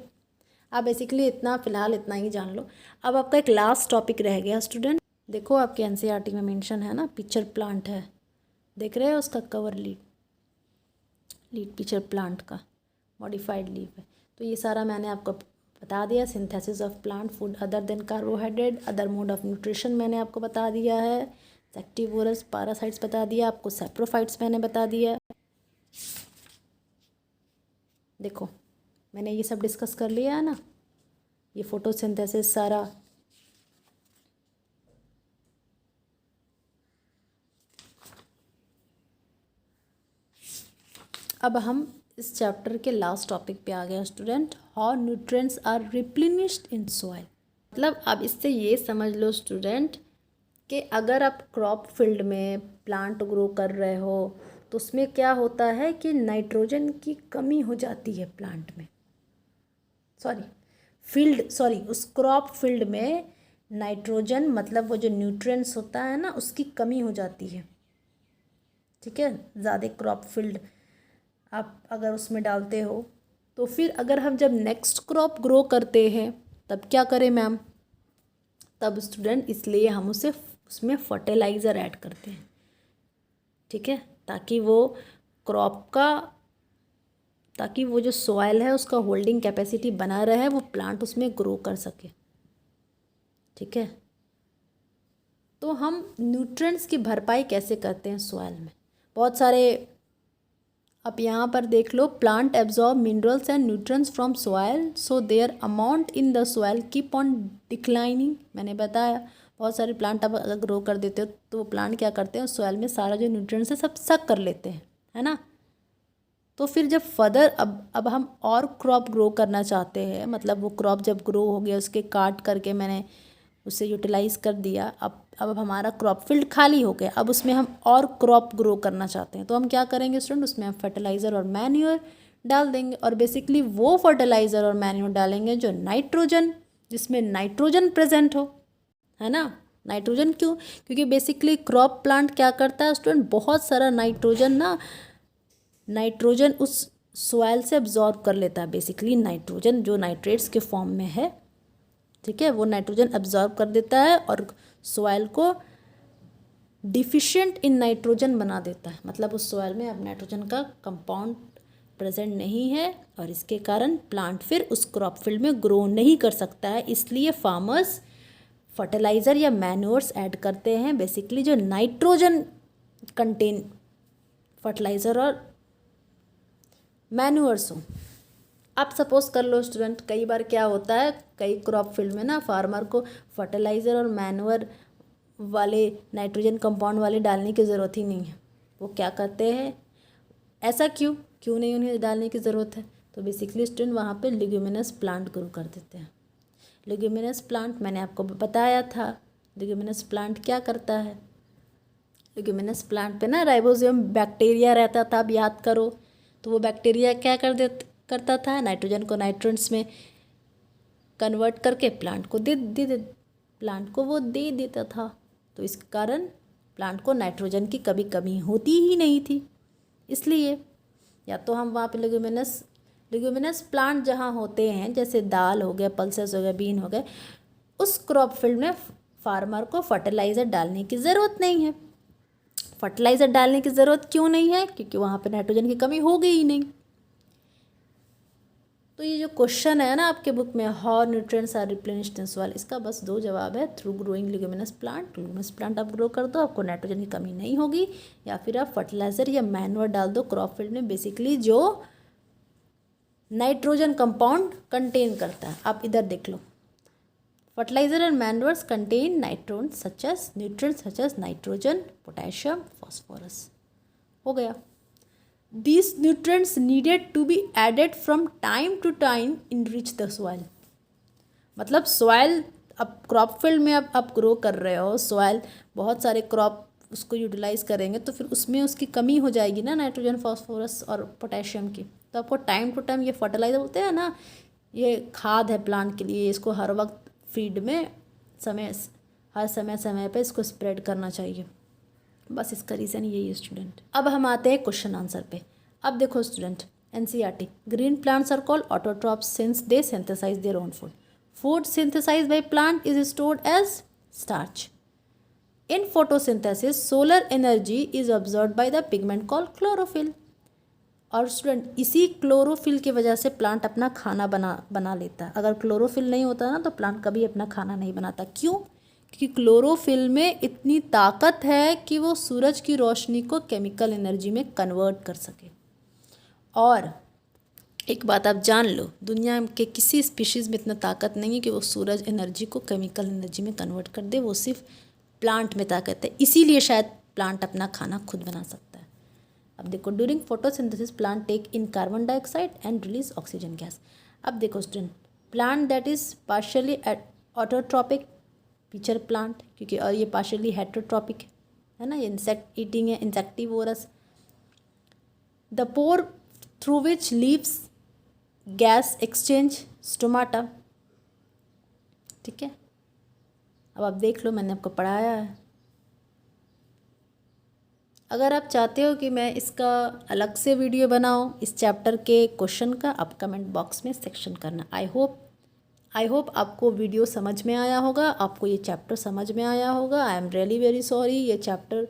आप बेसिकली इतना फ़िलहाल इतना ही जान लो। अब आपका एक लास्ट टॉपिक रह गया स्टूडेंट, देखो आपके एनसीईआरटी में मेंशन है ना, पिक्चर प्लांट है, देख रहे हो उसका कवर लीड पिक्चर प्लांट का मॉडिफाइड लीव है। तो ये सारा मैंने आपको बता दिया, synthesis of plant food other than carbohydrate, other mode of nutrition मैंने आपको बता दिया है, सेक्टिवोरस पैरासाइट्स बता दिया आपको, सैप्रोफाइट्स मैंने बता दिया। देखो मैंने ये सब डिस्कस कर लिया है ना, ये फोटोसिंथेसिस सारा। अब हम इस चैप्टर के लास्ट टॉपिक पे आ गए student, how nutrients are replenished in soil. मतलब अब इससे ये समझ लो स्टूडेंट कि अगर आप क्रॉप फील्ड में प्लांट ग्रो कर रहे हो तो उसमें क्या होता है कि नाइट्रोजन की कमी हो जाती है प्लांट में, उस क्रॉप फील्ड में नाइट्रोजन मतलब वो जो न्यूट्रिएंट्स होता है ना उसकी कमी हो जाती है। ठीक है, ज़्यादा क्रॉप फील्ड आप अगर उसमें डालते हो तो फिर अगर हम जब नेक्स्ट क्रॉप ग्रो करते हैं तब क्या करें मैम, तब स्टूडेंट इसलिए हम उसमें फर्टिलाइज़र ऐड करते हैं। ठीक है, ताकि वो जो सॉइल है उसका होल्डिंग कैपेसिटी बना रहे, वो प्लांट उसमें ग्रो कर सके। ठीक है, तो हम न्यूट्रिएंट्स की भरपाई कैसे करते हैं सॉइल में, बहुत सारे आप यहाँ पर देख लो, plant absorb minerals and nutrients from soil so their amount in the soil keep on declining. मैंने बताया बहुत सारे प्लांट अब अगर ग्रो कर देते हो तो वो प्लांट क्या करते हैं, सॉइल में सारा जो न्यूट्रिएंट्स है सब सक कर लेते हैं, है ना। तो फिर जब फर्दर अब हम और क्रॉप ग्रो करना चाहते हैं, मतलब वो क्रॉप जब ग्रो हो गया उसके काट करके मैंने उसे यूटिलाइज़ कर दिया, अब हमारा क्रॉप फील्ड खाली हो गया, अब उसमें हम और क्रॉप ग्रो करना चाहते हैं तो हम क्या करेंगे स्टूडेंट, उसमें हम फर्टिलाइज़र और मैन्योर डाल देंगे। और बेसिकली वो फर्टिलाइज़र और मैन्योर डालेंगे जो नाइट्रोजन, जिसमें नाइट्रोजन प्रेजेंट हो, है ना। नाइट्रोजन क्यों, क्योंकि बेसिकली क्रॉप प्लांट क्या करता है स्टूडेंट, बहुत सारा नाइट्रोजन उस सॉइल से अब्जॉर्ब कर लेता है। बेसिकली नाइट्रोजन जो नाइट्रेट्स के फॉर्म में है, ठीक है, वो नाइट्रोजन अब्जॉर्ब कर देता है और सॉइल को डिफिशिएंट इन नाइट्रोजन बना देता है। मतलब उस सॉइल में अब नाइट्रोजन का कंपाउंड प्रेजेंट नहीं है और इसके कारण प्लांट फिर उस क्रॉप फील्ड में ग्रो नहीं कर सकता है। इसलिए फार्मर्स फर्टिलाइज़र या मैन्योर्स ऐड करते हैं, बेसिकली जो नाइट्रोजन कंटेन फर्टिलाइज़र और मैन्योर्स हो। अब सपोज कर लो स्टूडेंट, कई बार क्या होता है, कई क्रॉप फील्ड में ना फार्मर को फर्टिलाइज़र और मैन्योर वाले नाइट्रोजन कंपाउंड वाले डालने की ज़रूरत ही नहीं है। वो क्या करते हैं, ऐसा क्यों नहीं उन्हें डालने की ज़रूरत है, तो बेसिकली स्टूडेंट वहाँ पे लिग्यूमिनस प्लांट ग्रो कर देते हैं। लिग्यूमिनस प्लांट मैंने आपको बताया था, लिग्यूमिनस प्लांट क्या करता है, लिग्यूमिनस प्लांट पे ना राइबोसोम बैक्टीरिया रहता था, अब याद करो। तो वो बैक्टीरिया क्या करता था, नाइट्रोजन को नाइट्रेंट्स में कन्वर्ट करके प्लांट को दे देता था। तो इस कारण प्लांट को नाइट्रोजन की कभी कमी होती ही नहीं थी। इसलिए या तो हम वहाँ पे लिग्यूमिनस प्लांट जहाँ होते हैं, जैसे दाल हो गया, पल्सेस हो गया, बीन हो गए, उस क्रॉप फील्ड में फार्मर को फर्टिलाइज़र डालने की ज़रूरत नहीं है। फर्टिलाइज़र डालने की ज़रूरत क्यों नहीं है, क्योंकि वहाँ पे नाइट्रोजन की कमी होगी ही नहीं। तो ये जो क्वेश्चन है ना आपके बुक में, how nutrients are replenished in soil, इसका बस 2 जवाब है, through growing leguminous plant. Leguminous plant आप ग्रो कर दो, आपको नाइट्रोजन की कमी नहीं होगी, या फिर आप फर्टिलाइज़र या मैन्योर डाल दो क्रॉप फील्ड में, बेसिकली जो नाइट्रोजन कंपाउंड कंटेन करता है। आप इधर देख लो, fertiliser and manures contain nutrients such as nitrogen, potassium, phosphorus. हो गया। These nutrients needed to be added from time to time enrich the soil। मतलब सॉइल, अब क्रॉप फील्ड में आप ग्रो कर रहे हो, सॉइल बहुत सारे क्रॉप उसको यूटिलाइज करेंगे तो फिर उसमें उसकी कमी हो जाएगी ना, नाइट्रोजन, फास्फोरस और पोटेशियम की। तो आपको टाइम टू टाइम ये फर्टिलाइजर होते हैं ना, ये खाद है प्लांट के लिए, इसको हर वक्त फीड में हर समय पे इसको स्प्रेड करना चाहिए। बस इसका रीज़न यही है स्टूडेंट। अब हम आते हैं क्वेश्चन आंसर पे। अब देखो student, NCERT, green plants are called autotrophs since they synthesise their own food. Food synthesise by plant is stored as starch. In photosynthesis solar energy is observed by the pigment called chlorophyll. और student इसी chlorophyll की वजह से plant अपना खाना बना लेता है। अगर क्लोरोफिल नहीं होता ना तो प्लांट कभी अपना खाना नहीं बनाता। क्यों? क्योंकि क्लोरोफिल में इतनी ताकत है कि वो सूरज की रोशनी को केमिकल एनर्जी में कन्वर्ट कर सके। और एक बात आप जान लो, दुनिया के किसी स्पीशीज़ में इतना ताकत नहीं है कि वो सूरज एनर्जी को केमिकल एनर्जी में कन्वर्ट कर दे, वो सिर्फ प्लांट में ताकत है। इसीलिए शायद प्लांट अपना खाना खुद बना सकता है। अब देखो, during photosynthesis plant take in carbon dioxide and release oxygen gas. अब देखो student, plant that is partially autotrophic, pitcher plant, क्योंकि और ये पार्शियली हेटरोट्रॉपिक है ना, ये इंसेक्ट ईटिंग है, insectivorous. The pore through which leaves gas exchange, stomata. ठीक है, अब आप देख लो, मैंने आपको पढ़ाया है। अगर आप चाहते हो कि मैं इसका अलग से वीडियो बनाऊं इस चैप्टर के क्वेश्चन का, आप कमेंट बॉक्स में सेक्शन करना। आई होप आपको वीडियो समझ में आया होगा, आपको ये चैप्टर समझ में आया होगा। I am really very sorry, ये चैप्टर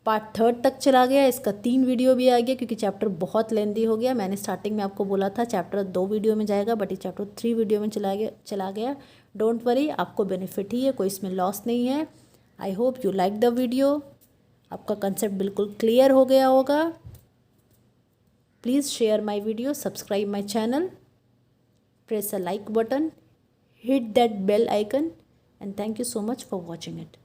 पार्ट 3 तक चला गया, इसका 3 वीडियो भी आ गया क्योंकि चैप्टर बहुत लेंदी हो गया। मैंने स्टार्टिंग में आपको बोला था चैप्टर 2 वीडियो में जाएगा, बट ये चैप्टर 3 वीडियो में चला गया। डोंट वरी, आपको बेनिफिट ही है, कोई इसमें लॉस नहीं है। I hope you like the video, आपका कंसेप्ट बिल्कुल क्लियर हो गया होगा। Please share my video, subscribe my channel, press a like button, hit that bell icon, and thank you so much for watching it.